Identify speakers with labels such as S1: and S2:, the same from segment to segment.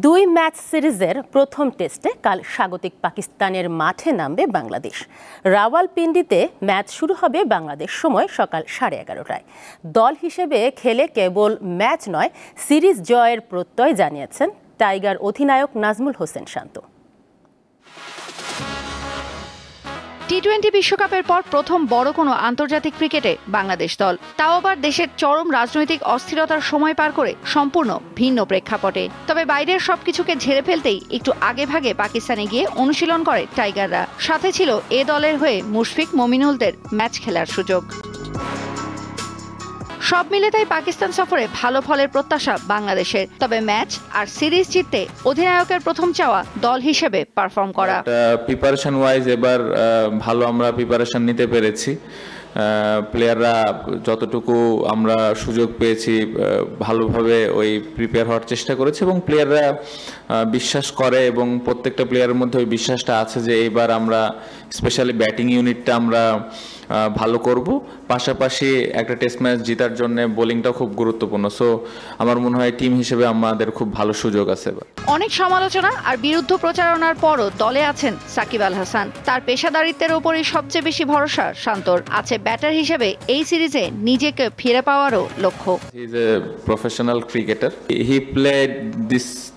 S1: দুই ম্যাচ সিরিজের প্রথম টেস্টে কাল স্বাগতিক পাকিস্তানের মাঠে নামবে বাংলাদেশ। রাওয়ালপিন্ডিতে ম্যাচ শুরু হবে বাংলাদেশ সময় সকাল 11:30টায়। দল হিসেবে খেলে কেবল ম্যাচ নয়, সিরিজ জয়ের প্রত্যয় জানিয়েছেন টাইগার অধিনায়ক নাজমুল হোসেন শান্ত।
S2: টি-20 বিশ্বকাপের পর প্রথম বড় কোনো আন্তর্জাতিক ক্রিকেটে বাংলাদেশ দল, তাও আবার দেশের চরম রাজনৈতিক অস্থিরতার সময় পার করে সম্পূর্ণ ভিন্ন প্রেক্ষাপটে। তবে বাইরের সবকিছুকে ঝেড়ে ফেলতেই একটু আগে ভাগে পাকিস্তানে গিয়ে অনুশীলন করে টাইগাররা। সাথে ছিল এ দলের হয়ে মুশফিক, মমিনুলদের ম্যাচ খেলার সুযোগ। সব মিলে তাই পাকিস্তান সফরে ভালো ফলের প্রত্যাশা বাংলাদেশের। তবে ম্যাচ আর সিরিজ জিততে অধিনায়কের প্রথম চাওয়া দল হিসেবে পারফর্ম করা।
S3: প্রিপারেশন ওয়াইজ এবার ভালো আমরা প্রিপারেশন নিতে পেরেছি। প্লেয়াররা যতটুকু আমরা সুযোগ পেয়েছি ভালোভাবে ওই প্রিপেয়ার হওয়ার চেষ্টা করেছে এবং প্লেয়াররা বিশ্বাস করে এবং প্রত্যেকটা প্লেয়ারের মধ্যে ওই বিশ্বাসটা আছে যে এইবার আমরা স্পেশালি ব্যাটিং ইউনিটটা আমরা ভালো করব। পাশাপাশি একটা টেস্ট ম্যাচ জেতার জন্য বোলিংটা খুব গুরুত্বপূর্ণ। সো আমার মনে হয় টিম হিসেবে আমাদের খুব ভালো সুযোগ আছে।
S2: অনেক সমালোচনা আর বিরুদ্ধ প্রচারণার পরও দলে আছেন সাকিব আল হাসান। তার পেশাদারিত্বের ওপরই সবচেয়ে বেশি ভরসা শান্তর। আছে ব্যাটার হিসেবে এই সিরিজে নিজেকে ফিরে পাওয়ারও লক্ষ্য।
S3: He is a professional cricketer. He played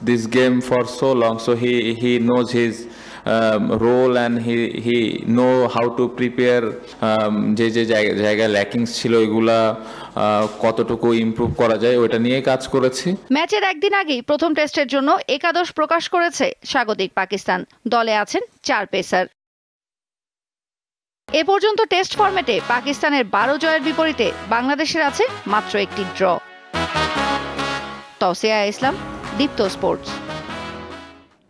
S3: this game for so long, so he knows his role and he know how to prepare. যে জায়গায় ল্যাকিংস ছিল এগুলা কতটুকু ইমপ্রুভ করা যায় ওটা নিয়ে কাজ করেছি।
S2: ম্যাচের একদিন আগেই প্রথম টেস্টের জন্য একাদশ প্রকাশ করেছে স্বাগতিক পাকিস্তান। দলে আছেন 4 পেসার। এ পর্যন্ত টেস্ট ফরম্যাটে পাকিস্তানের 12 জয়ের বিপরীতে বাংলাদেশের আছে মাত্র একটি ড্র। তৌসিয়া ইসলাম, দীপ্ত স্পোর্টস।